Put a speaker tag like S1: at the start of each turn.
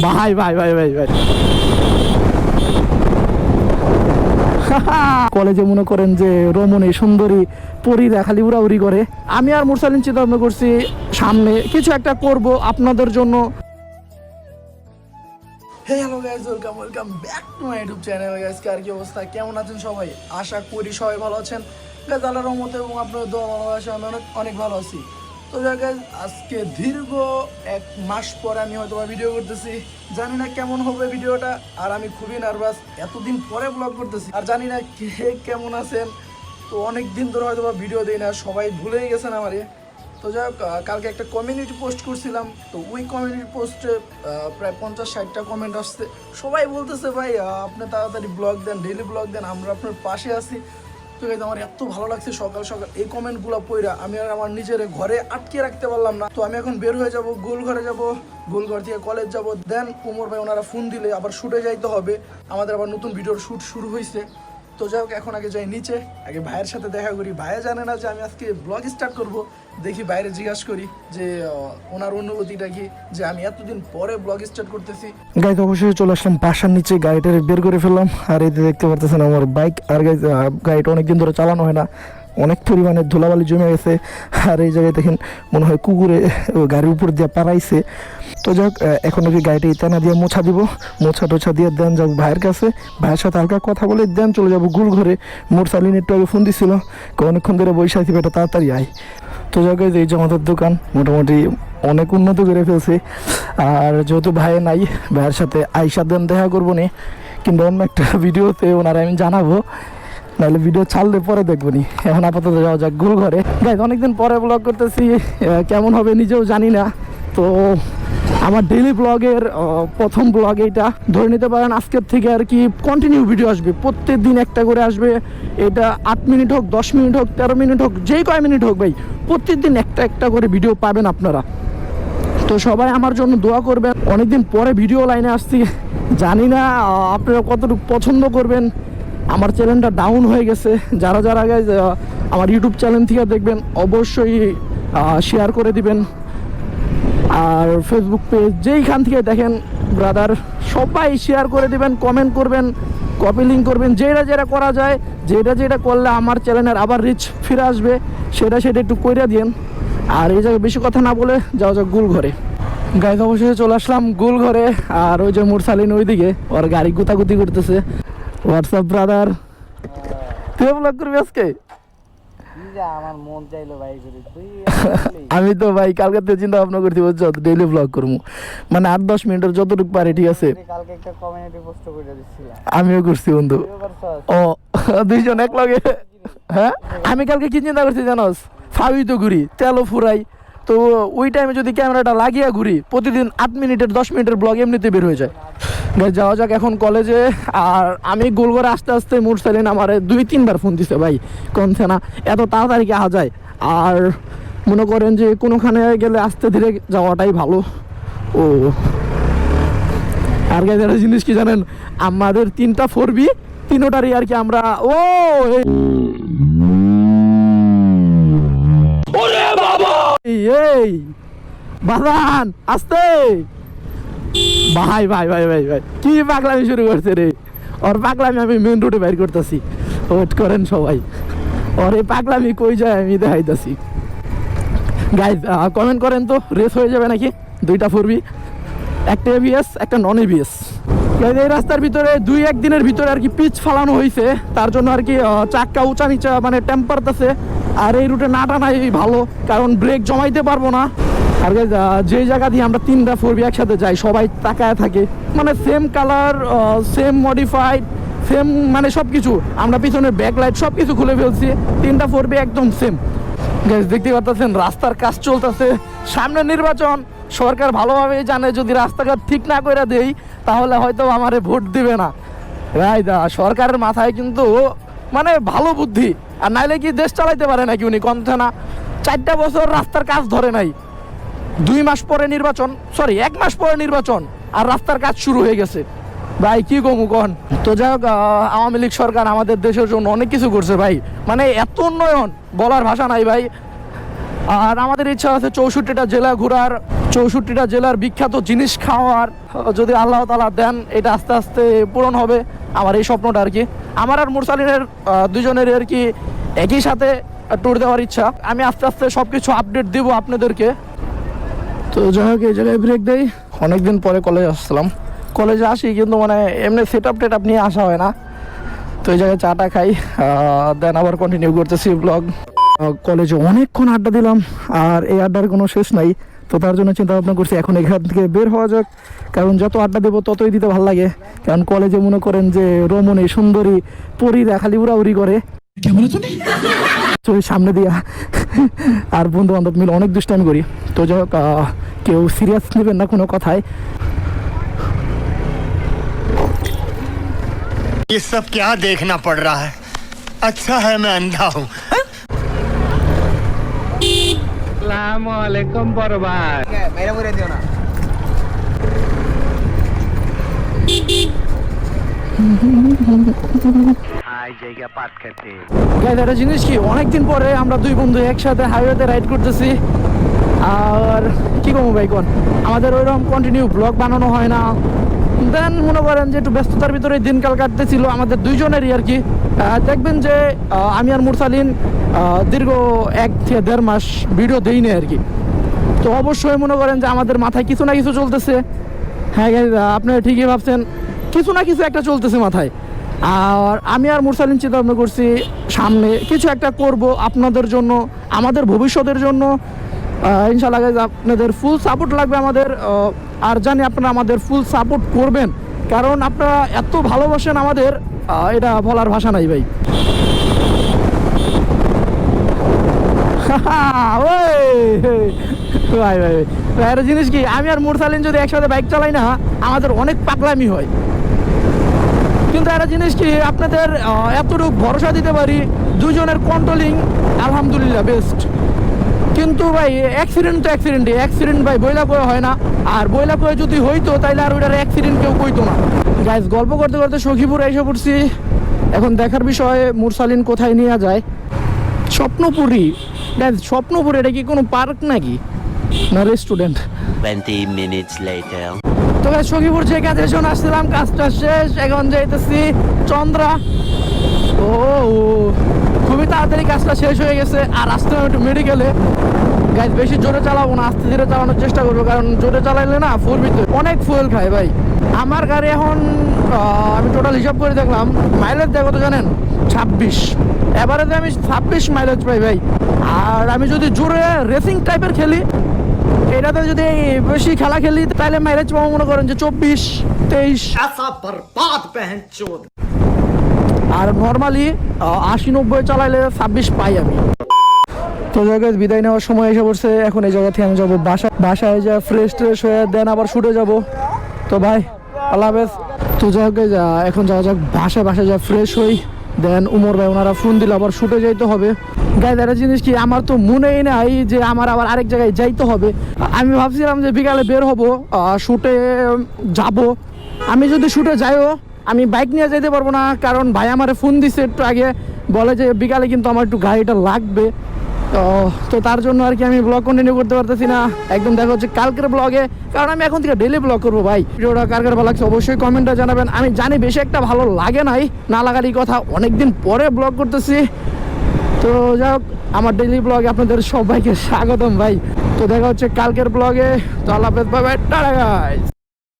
S1: ভাই ভাই ভাই ভাই ভাই কলেজে মনে করেন যে রমণী সুন্দরী পরীরা খালি উড়াউড়ি করে। আমি আর মুরসালিন চিন্তা ভাবনা করছি সামনে কিছু একটা করব আপনাদের জন্য। Hey hello guys, welcome back to my YouTube channel. Guys আর কি অবস্থা, কেমন আছেন সবাই? আশা করি সবাই ভালো আছেন। গাইস আল্লাহর রহমতে এবং আপনাদের দোয়া ভালোবাসা আমি অনেক ভালো আছি। তো গাইস আজকে দীর্ঘ 1 মাস পরে আমি হয়তো ভিডিও করতেছি। জানি না কেমন হবে ভিডিওটা, আর আমি খুবই নার্ভাস। এতদিন পরে ব্লগ করতেছি, আর জানি না কে কেমন আছেন। তো অনেক দিন ধরে হয়তো ভিডিও দিই না, সবাই ভুলেই গেছেন আমারে। তো যাই হোক, কালকে একটা কমিউনিটি পোস্ট করছিলাম, তো ওই কমিউনিটি পোস্টে প্রায় 50-60টা কমেন্ট আসছে। সবাই বলতেছে ভাই আপনি তাড়াতাড়ি ব্লগ দেন, ডেইলি ব্লগ দেন, আমরা আপনার পাশে আছি। তো আমার এত ভালো লাগছে সকাল সকাল এই কমেন্টগুলো পড়া। আমি আর আমার নিজের ঘরে আটকে রাখতে পারলাম না। তো আমি এখন বের হয়ে যাব, গোলঘরে যাব, গোলঘর থেকে কলেজ যাব। দেন উমর ভাই ওনারা ফোন দিলে আবার শুটে যাইতে হবে, আমাদের আবার নতুন ভিডিওর শ্যুট শুরু হয়েছে। তো যাই হোক, এখন আগে যাই নিচে, আগে ভাইয়ের সাথে দেখা করি। ভাইয়া জানে না যে আমি আজকে ব্লগ স্টার্ট করব। দেখি বাইরে জিজ্ঞাসা করি যে ওনার অনুভূতিটা কি, যে আমি এতদিন পরে ব্লগ স্টার্ট করতেছি। গাড়িতে অবশ্যই চলে আসলাম বাসার নিচে, গাড়িটা বের করে ফেললাম। আর এই দেখতে পারতেছেন আমার বাইক। আর গাড়িটা অনেকদিন ধরে চালানো হয় না, অনেক পরিমাণে ধুলাবালি জমে গেছে। আর এই জায়গায় দেখেন মনে হয় কুকুরে গাড়ির উপর দিয়ে পাড়াইছে। তো যাই হোক, এখন ওই গাড়িটা ইতানা দিয়ে মোছা দিব, মোছা টোছা দিয়ে দেন যাবো ভাইয়ের কাছে। ভাইয়ের সাথে হালকা কথা বলে দেন চলে যাবো গোলঘরে। মুরসালিন একটু আগে ফোন দিছিল, অনেকক্ষণ ধরে বসে আছি, এটা তাড়াতাড়ি আয়। তো যাই হোক, এই যে আমাদের দোকান মোটামুটি অনেক উন্নত করে ফেলছে। আর যেহেতু ভাই নাই, ভাইয়ের সাথে আইসা দেন দেখা করবো নি, কিন্তু অন্য একটা ভিডিওতে ওনারা আমি জানাবো, নাহলে ভিডিও ছাড়লে পরে দেখবো নি। এখন আপাতত যাওয়া যাক গোলঘরে। গাইজ অনেকদিন পরে ব্লগ করতেছি, কেমন হবে নিজেও জানি না। তো আমার ডেইলি ব্লগের প্রথম ব্লগ এইটা ধরে নিতে পারেন। আজকের থেকে আর কি কন্টিনিউ ভিডিও আসবে, প্রত্যেক দিন একটা করে আসবে। এটা 8 মিনিট হোক, 10 মিনিট হোক, 13 মিনিট হোক, যেই কয় মিনিট হোক ভাই, প্রত্যেক দিন একটা করে ভিডিও পাবেন আপনারা। তো সবাই আমার জন্য দোয়া করবেন। অনেকদিন পরে ভিডিও লাইনে আসছি, জানি না আপনারা কতটুকু পছন্দ করবেন। আমার চ্যানেলটা ডাউন হয়ে গেছে, যারা যারা গাইজ আমার ইউটিউব চ্যানেল থেকে দেখবেন অবশ্যই শেয়ার করে দিবেন। আর ফেসবুক পেজ যেইখান থেকে দেখেন ব্রাদার, সবাই শেয়ার করে দিবেন, কমেন্ট করবেন, কপি লিঙ্ক করবেন, যেটা করা যায়, যেটা করলে আমার চ্যানেলের আবার রিচ ফিরে আসবে, সেটা একটু কইরা দিন। আর এই জায়গায় বেশি কথা না বলে যাওয়া যাক গোলঘরে। গাইজ অবশ্যই চলে আসলাম গোলঘরে। আর ওই যে মুরসালিন ওইদিকে ওর গাড়ি গুতাগুতি করতেছে। হোয়াটসঅ্যাপ ব্রাদার, তুই ব্লগ করবি আজকে?
S2: আমার মন চাইলো ভাই করে
S1: আমি তো ভাই কালকে থেকে চিন্তা ভাবনা করছি বুঝছো, ডেইলি ব্লগ করবো, মানে 8-10 মিনিটের যতটুকু পারে, ঠিক আছে?
S2: কালকে একটা কমিউনিটি পোস্ট করে দিছিলাম,
S1: আমিও করছি বন্ধু। ও দুইজন এক লগে। হ্যাঁ, আমি কালকে কি চিন্তা করছি জানোস? ফাউই তো ঘুরি, তেলও ফুরাই। তো ওই টাইমে যদি ক্যামেরাটা লাগিয়ে ঘুরি, প্রতিদিন 8 মিনিটের 10 মিনিটের ব্লগ এমনিতে বের হয়ে যায়। যাওয়া যাক এখন কলেজে। আর আমি গোলঘরে আস্তে আস্তে মুরসালিন আমার 2-3 বার ফোন দিছে, ভাই কমছে না, এত তাড়াতাড়ি কি আসা যায়? আর মনে করেন যে কোনোখানে গেলে আস্তে ধীরে যাওয়াটাই ভালো। ও আর একটা জিনিস কি জানেন, আমাদের 3টা 4B, তিনোটারই আর কি আমরা এই বাদান আস্তে ভাই ভাই ভাই ভাই ভাই কি পাগলামি শুরু করছে রে। ওর পাগলামি আমি মেন রোডে বাইর করতেছি, ওয়েট করেন সবাই। ওর এই পাগলামি কই যায় আমি দেখাইতেছি। গাইজ কমেন্ট করেন তো, রেস হয়ে যাবে নাকি? 2টা 4B, একটা ABS, একটা নন ABS। এই রাস্তার ভিতরে 2-1 দিনের ভিতরে আর কি পিচ ফালানো হয়েছে, তার জন্য আর কি চাক্কা উঁচা নিচা মানে টেম্পারতেছে। আর এই রুটে না টানাই ভালো, কারণ ব্রেক জমাইতে পারবো না। আর যে জায়গা দিয়ে আমরা 3টা 4B একসাথে যাই, সবাই তাকায় থাকে, মানে same colour, same modified, same মানে সব কিছু। আমরা পিছনের ব্যাকলাইট সব কিছু খুলে ফেলছি, 3টা 4B একদম সেম। দেখতে পাচ্ছেন রাস্তার কাজ চলতেছে, সামনে নির্বাচন। সরকার ভালোভাবেই জানে যদি রাস্তাঘাট ঠিক না করে দেই তাহলে হয়তো আমারে ভোট দিবে না। সরকারের মাথায় কিন্তু মানে ভালো বুদ্ধি, আর নাইলে কি দেশ চালাইতে পারে নাকি উনি? কমছে না 4টা বছর রাস্তার কাজ ধরে নাই, 2 মাস পরে নির্বাচন, 1 মাস পরে নির্বাচন, আর রাস্তার কাজ শুরু হয়ে গেছে। ভাই কি কমু কন? তো যাই হোক, আওয়ামী লীগ সরকার আমাদের দেশের জন্য অনেক কিছু করছে ভাই, মানে এত উন্নয়ন বলার ভাষা নাই ভাই। আর আমাদের ইচ্ছা আছে 64টা জেলা ঘোরার, 64টা জেলার বিখ্যাত জিনিস খাওয়ার যদি আল্লাহ তাআলা দেন, এটা আস্তে আস্তে পূরণ হবে আমার এই স্বপ্নটা আর কি। আমার আর মুরসালিনের দুজনের আর কি একই সাথে ট্যুর দেওয়ার ইচ্ছা। আমি আস্তে আস্তে সব কিছু আপডেট দেবো আপনাদেরকে। তো যাই হোক, এই জায়গায় ব্রেক দেই। অনেকদিন পরে কলেজে আসলাম, কলেজে আসি কিন্তু মানে এমনি সেট আপ টেট আপ নিয়ে আসা হয় না। তো এই জায়গায় চাটা খাই, দেন আবার কন্টিনিউ করতেছি ব্লগ। কলেজে অনেকক্ষণ আড্ডা দিলাম, আর এই আড্ডার কোনো শেষ নাই। তো তার জন্য চিন্তা ভাবনা করছি এখন এখান থেকে বের হওয়া যাক, কারণ যত আড্ডা দেবো ততই দিতে ভালো লাগে। কারণ কলেজে মনে করেন যে রমণী সুন্দরী পরীরা খালি উড়াউড়ি করে চোখের সামনে দিয়া, আর বন্ধু বান্ধব মিলে অনেক দুষ্টামি করি। তো যাই হোক, কেউ সিরিয়াস নেবেন না কোনো কথায়।
S3: ये सब क्या देखना पड़ रहा है? अच्छा है मैं अंधा हूँ।
S2: আসসালামাইকুম বড় ভাই। বাইরে বলে দিও না।
S1: গাইস, একটা জিনিস কি, অনেকদিন পরে আমরা দুই বন্ধু একসাথে হাইওয়েতে রাইড করতেছি। আর কি কমু ভাই কোন, আমাদের ওইরকম কন্টিনিউ ব্লগ বানানো হয় না। দেন মনে করেন যে একটু ব্যস্ততার ভিতরে দিনকাল কাটতেছিল আমাদের দুইজনেরই আর কি। দেখবেন যে আমি আর মুরসালিন দীর্ঘ 1 থেকে 1.5 মাস ভিডিও দেই না আর কি। তো অবশ্যই মনে করেন যে আমাদের মাথায় কিছু না কিছু চলতেছে। হ্যাঁ গাইস, আপনারা ঠিকই ভাবছেন, কিছু না কিছু একটা চলতেছে মাথায়। আর আমি আর মুরসালিন চিন্তা ভাবনা করছি সামনে কিছু একটা করব আপনাদের জন্য, আমাদের ভবিষ্যতের জন্য। ইনশাআল্লাহ গাইস, আপনাদের ফুল সাপোর্ট লাগবে আমাদের। আর জানি আপনারা আমাদের ফুল সাপোর্ট করবেন, কারণ আপনারা এত ভালোবাসেন আমাদের, এটা বলার ভাষা নাই ভাই। ভাই ভাই ভাই, একটা জিনিস কি, আমি আর মুরসালিন যদি একসাথে বাইক চালাই না, আমাদের অনেক পাগলামি হয়। কিন্তু একটা জিনিস কি, আপনাদের এতটুকু ভরসা দিতে পারি, দুজনের কন্ট্রোলিং আলহামদুলিল্লাহ বেস্ট। কিন্তু ভাই অ্যাক্সিডেন্ট তো অ্যাক্সিডেন্ট ভাই বইলা করে হয় না। আর বইলা করে যদি হইতো তাইলে আর ওইটার অ্যাক্সিডেন্ট কেউ কইতো না। গাইস, গল্প করতে করতে সখীপুর এসে পড়ছি। এখন দেখার বিষয়ে মুরসালিন কোথায় নিয়ে যায়। স্বপ্নপুরী গাইস, স্বপ্নপুর এটা কি কোনো পার্ক নাকি না রেস্টুরেন্ট?
S4: 20 minutes later.
S1: তো গাইস, সখীপুর যে কাজের জন্য আসছিলাম কাজটা শেষ, এখন যাইতেছি চন্দ্রা। ও খুবই তাড়াতাড়ি কাজটা শেষ হয়ে গেছে। আর আসতে হবে একটু মেডিকেলে। গাইস, বেশি জোরে চালাবো না, আস্তে ধীরে চালানোর চেষ্টা করবো, কারণ জোরে চালাইলে না ফুল ভিতরে অনেক ফুয়েল খায় ভাই। আমার গাড়ি এখন আমি টোটাল হিসাব করে দেখলাম, মাইলেজ দেখো তো জানেন 26। এবারে আমি 26 মাইলেজ পাই ভাই। আর আমি যদি জোরে রেসিং টাইপের খেলি, এটাতে যদি বেশি খেলা খেলি, তাহলে মাইলেজ পাবো মনে করেন যে 24-23। আর নর্মালি 80-90 চালাইলে 26 পাই আমি। তো জায়গায় বিদায় নেওয়ার সময় এসে পড়ছে। এখন এই জায়গা থেকে আমি যাবো বাসায় যা ফ্রেশ ট্রেশ হয়ে দেন আবার শুটে যাব। তো ভাই আল্লাহ হাফেজ। তো জায়গায় এখন যাওয়া যাক বাসায় যা ফ্রেশ হই। দেন উমর ভাই ওনারা ফোন দিলে আবার শুটে যাইতে হবে। গাইজ, একটা জিনিস কি, আমার তো মনেই নাই যে আমার আবার আরেক জায়গায় যাইতে হবে। আমি ভাবছিলাম যে বিকালে বের হব, শুটে যাব। আমি যদি শুটে যাইও, আমি বাইক নিয়ে যেতে পারবো না, কারণ ভাই আমারে ফোন দিছে একটু আগে, বলে যে বিকালে কিন্তু আমার একটু গাড়িটা লাগবে। তো তার জন্য আর কি আমি ব্লগ কন্টিনিউ করতে পারতেছি না। একদম দেখা হচ্ছে কালকের ব্লগে, কারণ আমি এখন থেকে ডেলি ব্লগ করবো ভাই। ভিডিওটা কার ভালো লাগছে অবশ্যই কমেন্টে জানাবেন। আমি জানি বেশি একটা ভালো লাগে নাই, না লাগারই কথা, অনেকদিন পরে ব্লগ করতেছি। তো যাই হোক, আমার ডেইলি ব্লগে আপনাদের সবাইকে স্বাগতম ভাই। তো দেখা হচ্ছে কালকের ব্লগে। তো আল্লাহ হাফেজ, বাই বাই, টাটা গাইস।